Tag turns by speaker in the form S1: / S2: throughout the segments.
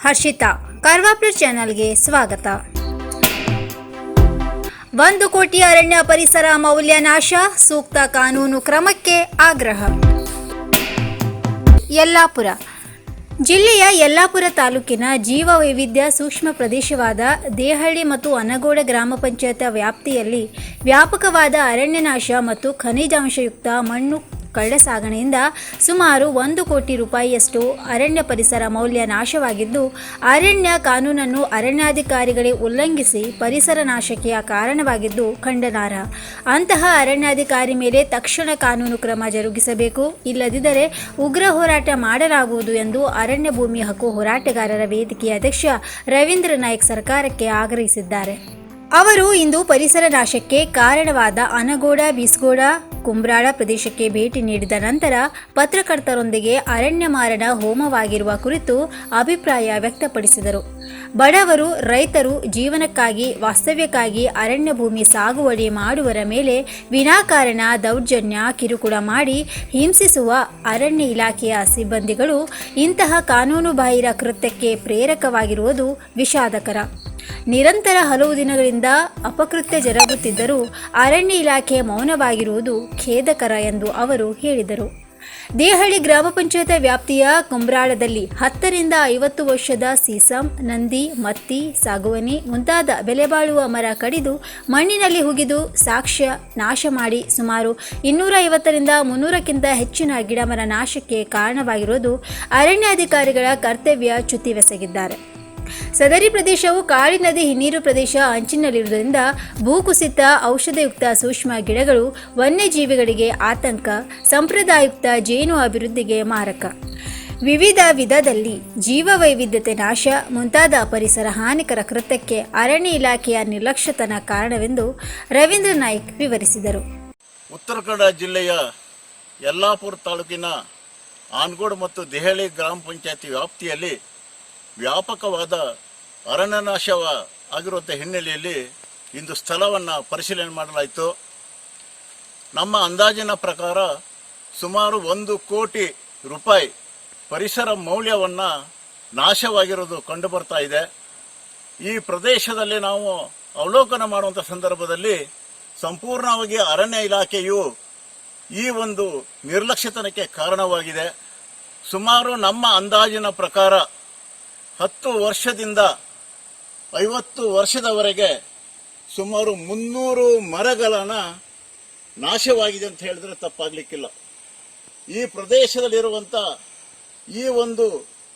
S1: ಹರ್ಷಿತಾ, ಕಾರ್ವಾಪ್ಲರ್ ಚಾನೆಲ್ಗೆ ಸ್ವಾಗತ. 1 ಕೋಟಿ ಅರಣ್ಯ ಪರಿಸರ ಮೌಲ್ಯ ನಾಶ, ಸೂಕ್ತ ಕಾನೂನು ಕ್ರಮಕ್ಕೆ ಆಗ್ರಹ. ಯಲ್ಲಾಪುರ ಜಿಲ್ಲೆಯ ಯಲ್ಲಾಪುರ ತಾಲೂಕಿನ ಜೀವ ವೈವಿಧ್ಯ ಸೂಕ್ಷ್ಮ ಪ್ರದೇಶವಾದ ದೇಹಳ್ಳಿ ಮತ್ತು ಅನಗೋಡ ಗ್ರಾಮ ಪಂಚಾಯತ್ ವ್ಯಾಪ್ತಿಯಲ್ಲಿ ವ್ಯಾಪಕವಾದ ಅರಣ್ಯ ನಾಶ ಮತ್ತು ಖನಿಜಾಂಶಯುಕ್ತ ಮಣ್ಣು ಕಳ್ಳಸಾಗಣೆಯಿಂದ ಸುಮಾರು 1 ಕೋಟಿ ರೂಪಾಯಿಯಷ್ಟು ಅರಣ್ಯ ಪರಿಸರ ಮೌಲ್ಯ ನಾಶವಾಗಿದ್ದು, ಅರಣ್ಯ ಕಾನೂನನ್ನು ಅರಣ್ಯಾಧಿಕಾರಿಗಳೇ ಉಲ್ಲಂಘಿಸಿ ಪರಿಸರ ನಾಶಕ್ಕೆ ಕಾರಣವಾಗಿದ್ದು ಖಂಡನಾರ್ಹ. ಅಂತಹ ಅರಣ್ಯಾಧಿಕಾರಿ ಮೇಲೆ ತಕ್ಷಣ ಕಾನೂನು ಕ್ರಮ ಜರುಗಿಸಬೇಕು, ಇಲ್ಲದಿದ್ದರೆ ಉಗ್ರ ಹೋರಾಟ ಮಾಡಲಾಗುವುದು ಎಂದು ಅರಣ್ಯ ಭೂಮಿ ಹಕ್ಕು ಹೋರಾಟಗಾರರ ವೇದಿಕೆಯ ಅಧ್ಯಕ್ಷ ರವೀಂದ್ರ ನಾಯ್ಕ್ ಸರ್ಕಾರಕ್ಕೆ ಆಗ್ರಹಿಸಿದ್ದಾರೆ. ಅವರು ಇಂದು ಪರಿಸರ ನಾಶಕ್ಕೆ ಕಾರಣವಾದ ಅನಗೋಡ, ಬೀಸ್ಗೋಡ, ಕುಂಬ್ರಾಳ ಪ್ರದೇಶಕ್ಕೆ ಭೇಟಿ ನೀಡಿದ ನಂತರ ಪತ್ರಕರ್ತರೊಂದಿಗೆ ಅರಣ್ಯ ಮಾರಣ ಹೋಮವಾಗಿರುವ ಕುರಿತು ಅಭಿಪ್ರಾಯ ವ್ಯಕ್ತಪಡಿಸಿದರು. ಬಡವರು, ರೈತರು ಜೀವನಕ್ಕಾಗಿ, ವಾಸ್ತವ್ಯಕ್ಕಾಗಿ ಅರಣ್ಯ ಭೂಮಿ ಸಾಗುವಳಿ ಮಾಡುವರ ಮೇಲೆ ವಿನಾಕಾರಣ ದೌರ್ಜನ್ಯ, ಕಿರುಕುಳ ಮಾಡಿ ಹಿಂಸಿಸುವ ಅರಣ್ಯ ಇಲಾಖೆಯ ಸಿಬ್ಬಂದಿಗಳು ಇಂತಹ ಕಾನೂನುಬಾಹಿರ ಕೃತ್ಯಕ್ಕೆ ಪ್ರೇರಕವಾಗಿರುವುದು ವಿಷಾದಕರ. ನಿರಂತರ ಹಲವು ದಿನಗಳಿಂದ ಅಪಕೃತ್ಯ ಜರುಗುತ್ತಿದ್ದರೂ ಅರಣ್ಯ ಇಲಾಖೆ ಮೌನವಾಗಿರುವುದು ಖೇದಕರ ಎಂದು ಅವರು ಹೇಳಿದರು. ದೇಹಳ್ಳಿ ಗ್ರಾಮ ಪಂಚಾಯತ್ ವ್ಯಾಪ್ತಿಯ ಕುಂಬ್ರಾಳದಲ್ಲಿ 10 ರಿಂದ 50 ವರ್ಷದ ಸೀಸಂ, ನಂದಿ, ಮತ್ತಿ, ಸಾಗುವನಿ ಮುಂತಾದ ಬೆಲೆಬಾಳುವ ಮರ ಕಡಿದು ಮಣ್ಣಿನಲ್ಲಿ ಹುಗಿದು ಸಾಕ್ಷ್ಯ ನಾಶ ಮಾಡಿ ಸುಮಾರು 250 ರಿಂದ 300ಕ್ಕಿಂತ ಹೆಚ್ಚಿನ ಗಿಡಮರ ನಾಶಕ್ಕೆ ಕಾರಣವಾಗಿರುವುದು ಅರಣ್ಯಾಧಿಕಾರಿಗಳ ಕರ್ತವ್ಯ ಚ್ಯುತಿವೆಸಗಿದ್ದಾರೆ. ಸದರಿ ಪ್ರದೇಶವು ಕಾಳಿ ನದಿ ಹಿನ್ನೀರು ಪ್ರದೇಶ ಅಂಚಿನಲ್ಲಿರುವುದರಿಂದ ಭೂಕುಸಿತ, ಔಷಧಯುಕ್ತ ಸೂಕ್ಷ್ಮ ಗಿಡಗಳು, ವನ್ಯಜೀವಿಗಳಿಗೆ ಆತಂಕ, ಸಂಪ್ರದಾಯಯುಕ್ತ ಜೇನು ಅಭಿವೃದ್ಧಿಗೆ ಮಾರಕ, ವಿವಿಧ ವಿಧದಲ್ಲಿ ಜೀವ ವೈವಿಧ್ಯತೆ ನಾಶ ಮುಂತಾದ ಪರಿಸರ ಹಾನಿಕರ ಕೃತ್ಯಕ್ಕೆ ಅರಣ್ಯ ಇಲಾಖೆಯ ನಿರ್ಲಕ್ಷ್ಯತನ ಕಾರಣವೆಂದು ರವೀಂದ್ರ ನಾಯ್ಕ್ ವಿವರಿಸಿದರು.
S2: ಉತ್ತರ ಕನ್ನಡ ಜಿಲ್ಲೆಯ ಯಲ್ಲಾಪುರ ತಾಲೂಕಿನ ಆನಗೋಡ ಮತ್ತು ದೇಹಳ್ಳಿ ಗ್ರಾಮ ಪಂಚಾಯತಿ ವ್ಯಾಪ್ತಿಯಲ್ಲಿ ವ್ಯಾಪಕವಾದ ಅರಣ್ಯನಾಶ ಆಗಿರುವಂಥ ಹಿನ್ನೆಲೆಯಲ್ಲಿ ಇಂದು ಸ್ಥಳವನ್ನು ಪರಿಶೀಲನೆ ಮಾಡಲಾಯಿತು. ನಮ್ಮ ಅಂದಾಜಿನ ಪ್ರಕಾರ ಸುಮಾರು 1 ಕೋಟಿ ರೂಪಾಯಿ ಪರಿಸರ ಮೌಲ್ಯವನ್ನು ನಾಶವಾಗಿರೋದು ಕಂಡುಬರ್ತಾ ಇದೆ. ಈ ಪ್ರದೇಶದಲ್ಲಿ ನಾವು ಅವಲೋಕನ ಮಾಡುವಂಥ ಸಂದರ್ಭದಲ್ಲಿ ಸಂಪೂರ್ಣವಾಗಿ ಅರಣ್ಯ ಇಲಾಖೆಯು ಈ ಒಂದು ನಿರ್ಲಕ್ಷ್ಯತನಕ್ಕೆ ಕಾರಣವಾಗಿದೆ. ಸುಮಾರು ನಮ್ಮ ಅಂದಾಜಿನ ಪ್ರಕಾರ 10 ವರ್ಷದಿಂದ 50 ವರ್ಷದವರೆಗೆ ಸುಮಾರು 300 ಮರಗಳನ್ನು ನಾಶವಾಗಿದೆ ಅಂತ ಹೇಳಿದ್ರೆ ತಪ್ಪಾಗಲಿಕ್ಕಿಲ್ಲ. ಈ ಪ್ರದೇಶದಲ್ಲಿರುವಂಥ ಈ ಒಂದು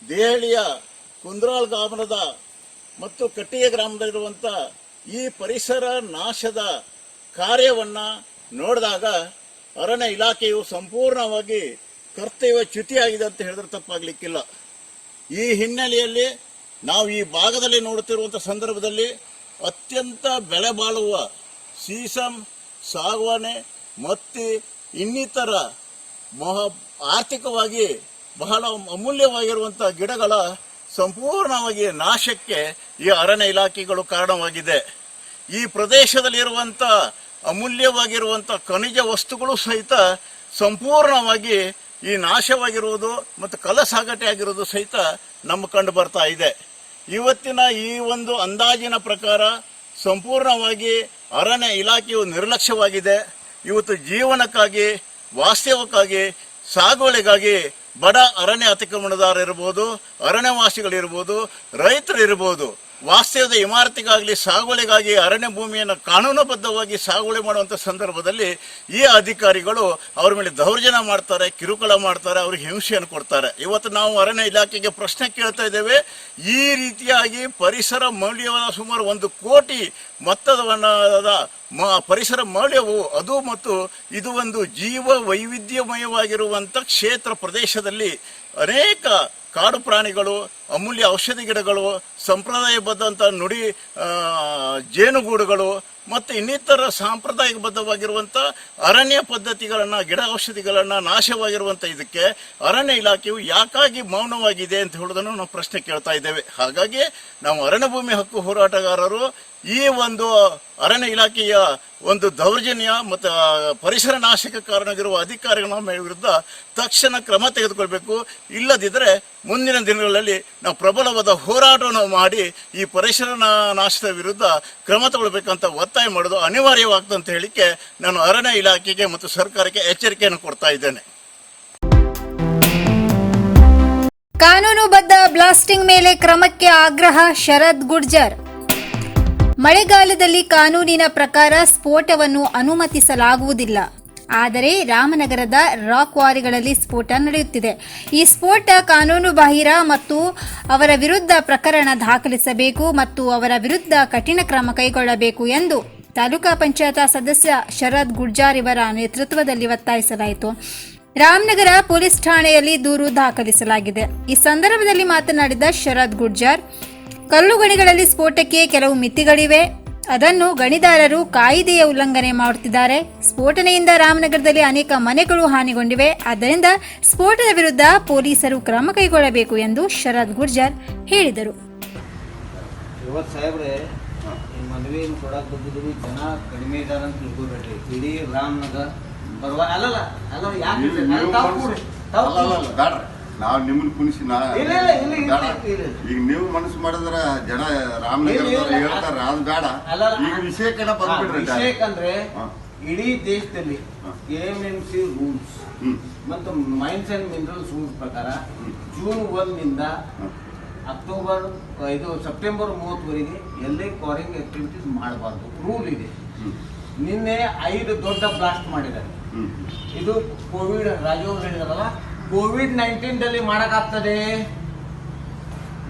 S2: ದೇಹಳಿಯ ಕುಂದ್ರಾಳ್ ಗ್ರಾಮದ ಮತ್ತು ಕಟ್ಟಿಗೆ ಗ್ರಾಮದಲ್ಲಿರುವಂಥ ಈ ಪರಿಸರ ನಾಶದ ಕಾರ್ಯವನ್ನು ನೋಡಿದಾಗ ಅರಣ್ಯ ಇಲಾಖೆಯು ಸಂಪೂರ್ಣವಾಗಿ ಕರ್ತವ್ಯ ಚ್ಯುತಿಯಾಗಿದೆ ಅಂತ ಹೇಳಿದ್ರೆ ತಪ್ಪಾಗಲಿಕ್ಕಿಲ್ಲ. ಈ ಹಿನ್ನೆಲೆಯಲ್ಲಿ ನಾವು ಈ ಭಾಗದಲ್ಲಿ ನೋಡುತ್ತಿರುವಂಥ ಸಂದರ್ಭದಲ್ಲಿ ಅತ್ಯಂತ ಬೆಲೆ ಬಾಳುವ ಸೀಸಂ, ಸಾಗವಾನೆ, ಮತ್ತಿ ಇನ್ನಿತರ ಆರ್ಥಿಕವಾಗಿ ಬಹಳ ಅಮೂಲ್ಯವಾಗಿರುವಂಥ ಗಿಡಗಳ ಸಂಪೂರ್ಣವಾಗಿ ನಾಶಕ್ಕೆ ಈ ಅರಣ್ಯ ಇಲಾಖೆಗಳು ಕಾರಣವಾಗಿದೆ. ಈ ಪ್ರದೇಶದಲ್ಲಿರುವಂಥ ಅಮೂಲ್ಯವಾಗಿರುವಂಥ ಖನಿಜ ವಸ್ತುಗಳು ಸಹಿತ ಸಂಪೂರ್ಣವಾಗಿ ಈ ನಾಶವಾಗಿರುವುದು ಮತ್ತು ಕಳ್ಳಸಾಗಣೆ ಆಗಿರೋದು ಸಹಿತ ನಮ್ಮ ಕಂಡು ಬರ್ತಾ ಇದೆ. ಇವತ್ತಿನ ಈ ಒಂದು ಅಂದಾಜಿನ ಪ್ರಕಾರ ಸಂಪೂರ್ಣವಾಗಿ ಅರಣ್ಯ ಇಲಾಖೆಯು ನಿರ್ಲಕ್ಷ್ಯವಾಗಿದೆ. ಇವತ್ತು ಜೀವನಕ್ಕಾಗಿ, ವಾಸ್ತವ್ಯಕ್ಕಾಗಿ, ಸಾಗುವಳಿಗಾಗಿ ಬಡ ಅರಣ್ಯ ಅತಿಕ್ರಮಣದಾರರಿರ್ಬೋದು, ಅರಣ್ಯವಾಸಿಗಳಿರ್ಬೋದು, ರೈತರಿರ್ಬೋದು, ವಾಸ್ತವ್ಯದ ಇಮಾರತಿಗಾಗಲಿ ಸಾಗುವಳಿಗಾಗಿ ಅರಣ್ಯ ಭೂಮಿಯನ್ನು ಕಾನೂನುಬದ್ಧವಾಗಿ ಸಾಗುವಳಿ ಮಾಡುವಂಥ ಸಂದರ್ಭದಲ್ಲಿ ಈ ಅಧಿಕಾರಿಗಳು ಅವ್ರ ಮೇಲೆ ದೌರ್ಜನ್ಯ ಮಾಡ್ತಾರೆ, ಕಿರುಕುಳ ಮಾಡ್ತಾರೆ, ಅವ್ರಿಗೆ ಹಿಂಸೆಯನ್ನು ಕೊಡ್ತಾರೆ. ಇವತ್ತು ನಾವು ಅರಣ್ಯ ಇಲಾಖೆಗೆ ಪ್ರಶ್ನೆ ಕೇಳ್ತಾ ಇದ್ದೇವೆ. ಈ ರೀತಿಯಾಗಿ ಪರಿಸರ ಮೌಲ್ಯವಾದ ಸುಮಾರು 1 ಕೋಟಿ ಮೊತ್ತದ ಪರಿಸರ ಮೌಲ್ಯವು ಅದು ಮತ್ತು ಇದು ಒಂದು ಜೀವ ವೈವಿಧ್ಯಮಯವಾಗಿರುವಂಥ ಕ್ಷೇತ್ರ ಪ್ರದೇಶದಲ್ಲಿ ಅನೇಕ ಕಾಡು ಪ್ರಾಣಿಗಳು, ಅಮೂಲ್ಯ ಔಷಧಿ ಗಿಡಗಳು, ಸಂಪ್ರದಾಯಬದ್ಧಂಥ ನುಡಿ ಜೇನುಗೂಡುಗಳು ಮತ್ತು ಇನ್ನಿತರ ಸಾಂಪ್ರದಾಯಿಕಬದ್ಧವಾಗಿರುವಂಥ ಅರಣ್ಯ ಪದ್ಧತಿಗಳನ್ನು, ಗಿಡ ಔಷಧಿಗಳನ್ನು ನಾಶವಾಗಿರುವಂಥ ಇದಕ್ಕೆ ಅರಣ್ಯ ಇಲಾಖೆಯು ಯಾಕಾಗಿ ಮೌನವಾಗಿದೆ ಅಂತ ಹೇಳೋದನ್ನು ನಾವು ಪ್ರಶ್ನೆ ಕೇಳ್ತಾ ಇದ್ದೇವೆ. ಹಾಗಾಗಿ ನಾವು ಅರಣ್ಯ ಭೂಮಿ ಹಕ್ಕು ಹೋರಾಟಗಾರರು ಈ ಒಂದು ಅರಣ್ಯ ಇಲಾಖೆಯ ಒಂದು ದೌರ್ಜನ್ಯ ಮತ್ತು ಪರಿಸರ ನಾಶಕ್ಕೆ ಕಾರಣವಾಗಿರುವ ಅಧಿಕಾರಿಗಳ ವಿರುದ್ಧ ತಕ್ಷಣ ಕ್ರಮ ತೆಗೆದುಕೊಳ್ಬೇಕು. ಇಲ್ಲದಿದ್ದರೆ ಮುಂದಿನ ದಿನಗಳಲ್ಲಿ ನಾವು ಪ್ರಬಲವಾದ ಹೋರಾಟವನ್ನು ಮಾಡಿ ಈ ಪರಿಸರ ನಾಶದ ವಿರುದ್ಧ ಕ್ರಮ ತಗೊಳ್ಬೇಕಂತ ಒತ್ತಾಯ ಮಾಡೋದು ಅನಿವಾರ್ಯವಾಗ್ತದೆ ಅಂತ ಹೇಳಿಕ್ಕೆ ನಾನು ಅರಣ್ಯ ಇಲಾಖೆಗೆ ಮತ್ತು ಸರ್ಕಾರಕ್ಕೆ ಎಚ್ಚರಿಕೆಯನ್ನು ಕೊಡ್ತಾ ಇದ್ದೇನೆ.
S1: ಕಾನೂನುಬದ್ಧ ಬ್ಲಾಸ್ಟಿಂಗ್ ಮೇಲೆ ಕ್ರಮಕ್ಕೆ ಆಗ್ರಹ. ಶರದ್ ಗುರ್ಜರ್. ಮಳೆಗಾಲದಲ್ಲಿ ಕಾನೂನಿನ ಪ್ರಕಾರ ಸ್ಫೋಟವನ್ನು ಅನುಮತಿಸಲಾಗುವುದಿಲ್ಲ. ಆದರೆ ರಾಮನಗರದ ರಾಕ್ ಕ್ವಾರಿಗಳಲ್ಲಿ ಸ್ಫೋಟ ನಡೆಯುತ್ತಿದೆ. ಈ ಸ್ಫೋಟ ಕಾನೂನು ಬಾಹಿರ ಮತ್ತು ಅವರ ವಿರುದ್ಧ ಪ್ರಕರಣ ದಾಖಲಿಸಬೇಕು ಮತ್ತು ಅವರ ವಿರುದ್ಧ ಕಠಿಣ ಕ್ರಮ ಕೈಗೊಳ್ಳಬೇಕು ಎಂದು ತಾಲೂಕಾ ಪಂಚಾಯತ್ ಸದಸ್ಯ ಶರದ್ ಗುರ್ಜಾರ್ ಇವರ ನೇತೃತ್ವದಲ್ಲಿ ಒತ್ತಾಯಿಸಲಾಯಿತು. ರಾಮನಗರ ಪೊಲೀಸ್ ಠಾಣೆಯಲ್ಲಿ ದೂರು ದಾಖಲಿಸಲಾಗಿದೆ. ಈ ಸಂದರ್ಭದಲ್ಲಿ ಮಾತನಾಡಿದ ಶರದ್ ಗುರ್ಜಾರ್, ಕಲ್ಲು ಗಣಿಗಳಲ್ಲಿ ಸ್ಫೋಟಕ್ಕೆ ಕೆಲವು ಮಿತಿಗಳಿವೆ. ಅದನ್ನು ಗಣಿದಾರರು ಕಾಯಿದೆಯ ಉಲ್ಲಂಘನೆ ಮಾಡುತ್ತಿದ್ದಾರೆ. ಸ್ಫೋಟನೆಯಿಂದ ರಾಮನಗರದಲ್ಲಿ ಅನೇಕ ಮನೆಗಳು ಹಾನಿಗೊಂಡಿವೆ. ಆದ್ದರಿಂದ ಸ್ಫೋಟದ ವಿರುದ್ಧ ಪೊಲೀಸರು ಕ್ರಮ ಕೈಗೊಳ್ಳಬೇಕು ಎಂದು ಶರದ್ ಗುರ್ಜಾರ್ ಹೇಳಿದರು.
S3: ಇವತ್ತು ಸಾಹೇಬ್ರೆ ಈ ಮದುವೆಯನ್ನು ಕೊಡಕ್ಕೆ ಬಂದಿದ್ದೀವಿ, ಜನ ಕಡಿಮೆ ಇದ್ದಾರೆ ಅಂತ ತಿಳ್ಕೊಬೇಡ್ರಿ. ಇಡೀ ರಾಮನಗರ ಬರುವ ಅಲ್ಲಲ್ಲ ಯಾಕೆ
S4: ನಾವು ನಿಮ್ಮನ್ನ ಕುಣಿಸಿ ಈಗ ನೀವು ಮನಸ್ಸು ಮಾಡಿದ್ರ ಜನ ರಾಮನಗರದವ್ರು ಹೇಳ್ತಾರ, ಅದು ಬೇಡ. ಈಗ ವಿಷಯಕ್ಕೆ ಬಂದ್ಬಿಡ್ರಿ.
S3: ವಿಷಯಕ್ಕಂದ್ರೆ ಇಡೀ ದೇಶದಲ್ಲಿ KMMC ರೂಲ್ಸ್ ಮತ್ತು ಮೈನ್ಸ್ ಅಂಡ್ ಮಿನರಲ್ಸ್ ರೂಲ್ಸ್ ಪ್ರಕಾರ ಜೂನ್ 1 ಸೆಪ್ಟೆಂಬರ್ 30ವರೆಗೆ ಎಲ್ಲೇ ಕ್ವಾರಿಂಗ್ ಆಕ್ಟಿವಿಟೀಸ್ ಮಾಡಬಾರ್ದು ರೂಲ್ ಇದೆ. ನಿನ್ನೆ 5 ದೊಡ್ಡ ಬ್ಲಾಸ್ಟ್ ಮಾಡಿದ್ದಾರೆ. ಇದು ಕೋವಿಡ್ ರಾಜು ಹೇಳಿದಾರಲ್ಲ, COVID-19 ಮಾಡಕ್ಕಾಗ್ತದೆ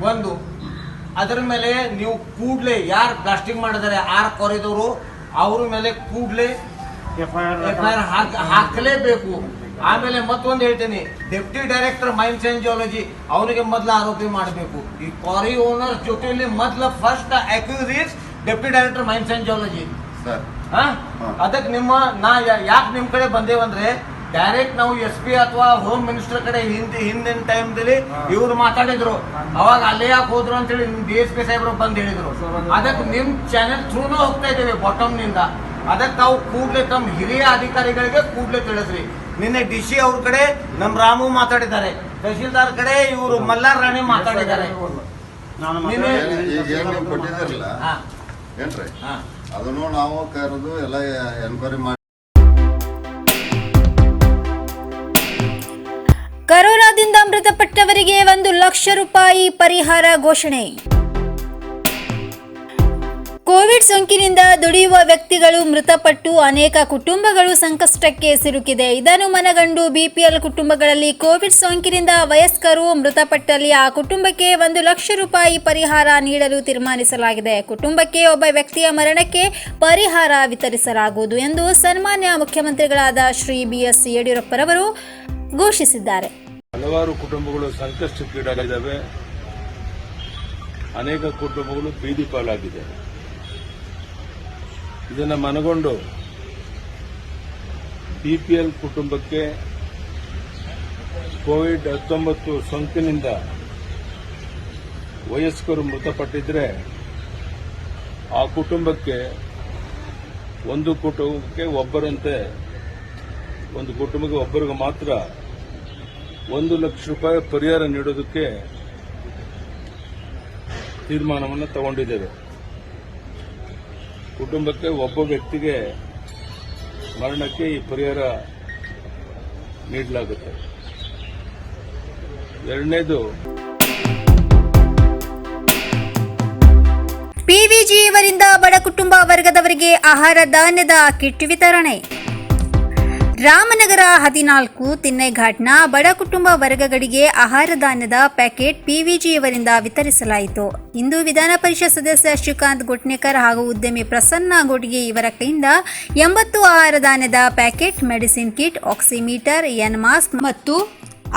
S3: ಒಂದು. ಅದರ ಮೇಲೆ ನೀವು ಕೂಡ್ಲೆ ಯಾರು ಬ್ಲಾಸ್ಟಿಂಗ್ ಮಾಡಿದ್ದಾರೆ ಆರ್ ಕೊರಿದವರು ಅವ್ರ ಮೇಲೆ ಕೂಡ್ಲೆ FIR ಹಾಕಲೇಬೇಕು. ಆಮೇಲೆ ಮತ್ತೊಂದು ಹೇಳ್ತೀನಿ, deputy director mains and geology ಅವನಿಗೆ ಮೊದಲ ಆರೋಪಿ ಮಾಡಬೇಕು. ಈ ಕ್ವಾರಿ ಓನರ್ ಜೊತೆಯಲ್ಲಿ ಮೊದಲ first accused is deputy director mains and geology. ಅದಕ್ಕೆ ಯಾಕೆ ನಿಮ್ ಕಡೆ ಬಂದೇವಂದ್ರೆ ಡೈರೆಕ್ಟ್ ನಾವು SP ಅಥವಾ ಹೋಮ್ ಮಿನಿಸ್ಟರ್ ಕಡೆ ಹಿಂದಿನ ಟೈಮ್ದಲ್ಲಿ ಇವ್ರು ಮಾತಾಡಿದ್ರು. ಅವಾಗ ಅಲ್ಲೇ ಯಾಕೆ ಹೋದ್ರು ಅಂತೇಳಿ DSP ಸಾಹೇಬ್ರು ಬಂದು ಹೇಳಿದ್ರು. ಅದಕ್ಕೆ ನಿಮ್ ಚಾನೆಲ್ ಥ್ರೂನು ಹೋಗ್ತಾ ಇದ್ದೇವೆ ಬಾಟಮ್ ನಿಂದ. ಅದಕ್ಕೆ ತಾವು ಕೂಡ್ಲೆ ತಮ್ಮ ಹಿರಿಯ ಅಧಿಕಾರಿಗಳಿಗೆ ಕೂಡ್ಲೆ ತಿಳಿಸ್ರಿ. ನಿನ್ನೆ DC ಅವ್ರ ಕಡೆ ನಮ್ ರಾಮು ಮಾತಾಡಿದ್ದಾರೆ, ತಹಶೀಲ್ದಾರ್ ಕಡೆ ಇವರು ಮಲ್ಲಾರ್ ರಾಣಿ ಮಾತಾಡಿದ್ದಾರೆ.
S4: ಏನ್ರಿ ಅದನ್ನು ನಾವು ಕರೆದು ಎಲ್ಲ ಎನ್ಕ್ವೈರಿ ಮಾಡಿ.
S1: ಕೊರೋನಾದಿಂದ ಮೃತಪಟ್ಟವರಿಗೆ 1 ಲಕ್ಷ ರೂಪಾಯಿ ಪರಿಹಾರ ಘೋಷಣೆ. ಕೋವಿಡ್ ಸೋಂಕಿನಿಂದ ದುಡಿಯುವ ವ್ಯಕ್ತಿಗಳು ಮೃತಪಟ್ಟು ಅನೇಕ ಕುಟುಂಬಗಳು ಸಂಕಷ್ಟಕ್ಕೆ ಸಿಲುಕಿದೆ. ಇದನ್ನು ಮನಗಂಡು BPL ಕುಟುಂಬಗಳಲ್ಲಿ ಕೋವಿಡ್ ಸೋಂಕಿನಿಂದ ವಯಸ್ಕರು ಮೃತಪಟ್ಟಲ್ಲಿ ಆ ಕುಟುಂಬಕ್ಕೆ 1 ಲಕ್ಷ ರೂಪಾಯಿ ಪರಿಹಾರ ನೀಡಲು ತೀರ್ಮಾನಿಸಲಾಗಿದೆ. ಕುಟುಂಬಕ್ಕೆ ಒಬ್ಬ ವ್ಯಕ್ತಿಯ ಮರಣಕ್ಕೆ ಪರಿಹಾರ ವಿತರಿಸಲಾಗುವುದು ಎಂದು ಸನ್ಮಾನ್ಯ ಮುಖ್ಯಮಂತ್ರಿಗಳಾದ ಶ್ರೀ BS ಯಡಿಯೂರಪ್ಪರವರು ಘೋಷಿಸಿದ್ದಾರೆ.
S5: ಹಲವಾರು ಕುಟುಂಬಗಳು ಸಂಕಷ್ಟಕ್ಕೀಡಾಗಿದ್ದಾವೆ. ಅನೇಕ ಕುಟುಂಬಗಳು ಬೀದಿ ಪಾಲಾಗಿದೆ. ಇದನ್ನು ಮನಗೊಂಡು BPL ಕುಟುಂಬಕ್ಕೆ COVID-19 ಸೋಂಕಿನಿಂದ ವಯಸ್ಕರು ಮೃತಪಟ್ಟಿದ್ರೆ ಆ ಕುಟುಂಬಕ್ಕೆ ಒಂದು ಕುಟುಂಬಕ್ಕೆ ಒಬ್ಬರಂತೆ, ಒಂದು ಕುಟುಂಬಕ್ಕೆ ಒಬ್ಬರಿಗೆ ಮಾತ್ರ 1 ಲಕ್ಷ ರೂಪಾಯಿ ಪರಿಹಾರ ನೀಡೋದಕ್ಕೆ ತೀರ್ಮಾನವನ್ನು ತಗೊಂಡಿದ್ದೇವೆ. ಕುಟುಂಬಕ್ಕೆ ಒಬ್ಬ ವ್ಯಕ್ತಿಗೆ ಮರಣಕ್ಕೆ ಈ ಪರಿಹಾರ ನೀಡಲಾಗುತ್ತೆ. ಎರಡನೇದು,
S1: PVG ಇವರಿಂದ ಬಡ ಕುಟುಂಬ ವರ್ಗದವರಿಗೆ ಆಹಾರ ಧಾನ್ಯದ ಕಿಟ್ ವಿತರಣೆ. ರಾಮನಗರ 14 ತಿನ್ನೈಘಾಟ್ನ ಬಡ ಕುಟುಂಬ ವರ್ಗಗಳಿಗೆ ಆಹಾರ ಧಾನ್ಯದ ಪ್ಯಾಕೆಟ್ PVG ಇವರಿಂದ ವಿತರಿಸಲಾಯಿತು. ಇಂದು ವಿಧಾನ ಪರಿಷತ್ ಸದಸ್ಯ ಶ್ರೀಕಾಂತ್ ಗೊಟ್ನೇಕರ್ ಹಾಗೂ ಉದ್ಯಮಿ ಪ್ರಸನ್ನ ಗೋಡ್ಗೆ ಇವರ ಕೈಯಿಂದ 80 ಆಹಾರ ಧಾನ್ಯದ packet, medicine kit, oximeter, mask ಮತ್ತು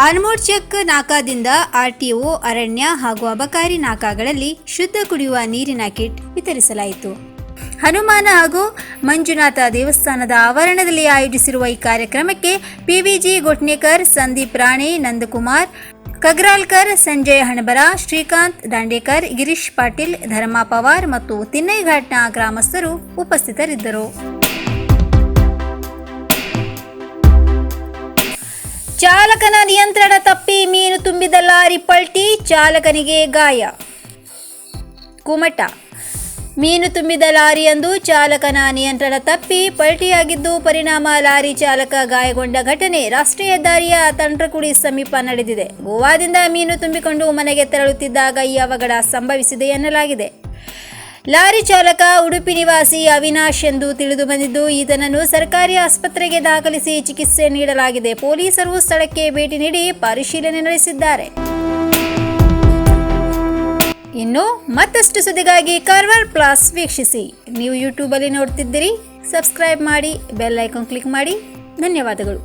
S1: ಆಲ್ಮೋಡ್ ಚೆಕ್ ನಾಕಾದಿಂದ RTO, ಅರಣ್ಯ ಹಾಗೂ ಅಬಕಾರಿ ನಾಕಾಗಳಲ್ಲಿ ಶುದ್ಧ ಕುಡಿಯುವ ನೀರಿನ ಕಿಟ್ ವಿತರಿಸಲಾಯಿತು. ಹನುಮಾನ ಹಾಗೂ ಮಂಜುನಾಥ ದೇವಸ್ಥಾನದ ಆವರಣದಲ್ಲಿ ಆಯೋಜಿಸಿರುವ ಈ ಕಾರ್ಯಕ್ರಮಕ್ಕೆ PVG ಗೊಟ್ನೇಕರ್, ಸಂದೀಪ್ ರಾಣೆ, ನಂದಕುಮಾರ್ ಕಗ್ರಾಲ್ಕರ್, ಸಂಜಯ್ ಹಣಬರ, ಶ್ರೀಕಾಂತ್ ದಾಂಡೇಕರ್, ಗಿರೀಶ್ ಪಾಟೀಲ್, ಧರ್ಮಾ ಪವಾರ್ ಮತ್ತು ತಿನ್ನೈಘಾಟ್ನ ಗ್ರಾಮಸ್ಥರು ಉಪಸ್ಥಿತರಿದ್ದರು. ಚಾಲಕನ ನಿಯಂತ್ರಣ ತಪ್ಪಿ ಮೀನು ತುಂಬಿದ ಲಾರಿ ಪಲ್ಟಿ, ಚಾಲಕನಿಗೆ ಗಾಯ. ಕುಮಟ: ಮೀನು ತುಂಬಿದ ಲಾರಿಯೊಂದು ಚಾಲಕನ ನಿಯಂತ್ರಣ ತಪ್ಪಿ ಪಲ್ಟಿಯಾಗಿದ್ದು, ಪರಿಣಾಮ ಲಾರಿ ಚಾಲಕ ಗಾಯಗೊಂಡ ಘಟನೆ ರಾಷ್ಟ್ರೀಯ ಹೆದ್ದಾರಿಯ ತಂಡ್ರಕುಡಿ ಸಮೀಪ ನಡೆದಿದೆ. ಗೋವಾದಿಂದ ಮೀನು ತುಂಬಿಕೊಂಡು ಮನೆಗೆ ತೆರಳುತ್ತಿದ್ದಾಗ ಈ ಅವಘಡ ಸಂಭವಿಸಿದೆ ಎನ್ನಲಾಗಿದೆ. ಲಾರಿ ಚಾಲಕ ಉಡುಪಿ ನಿವಾಸಿ ಅವಿನಾಶ್ ಎಂದು ತಿಳಿದು ಬಂದಿದ್ದು, ಈತನನ್ನು ಸರ್ಕಾರಿ ಆಸ್ಪತ್ರೆಗೆ ದಾಖಲಿಸಿ ಚಿಕಿತ್ಸೆ ನೀಡಲಾಗಿದೆ. ಪೊಲೀಸರು ಸ್ಥಳಕ್ಕೆ ಭೇಟಿ ನೀಡಿ ಪರಿಶೀಲನೆ ನಡೆಸಿದ್ದಾರೆ. ಇನ್ನು ಮತ್ತಷ್ಟು ಸುದ್ದಿಗಾಗಿ ಕಾರ್ವಾರ್ ಪ್ಲಸ್ ವೀಕ್ಷಿಸಿ. ನೀವು ಯೂಟ್ಯೂಬಲ್ಲಿ ನೋಡ್ತಿದ್ದೀರಿ, ಸಬ್ಸ್ಕ್ರೈಬ್ ಮಾಡಿ, ಬೆಲ್ ಐಕಾನ್ ಕ್ಲಿಕ್ ಮಾಡಿ. ಧನ್ಯವಾದಗಳು.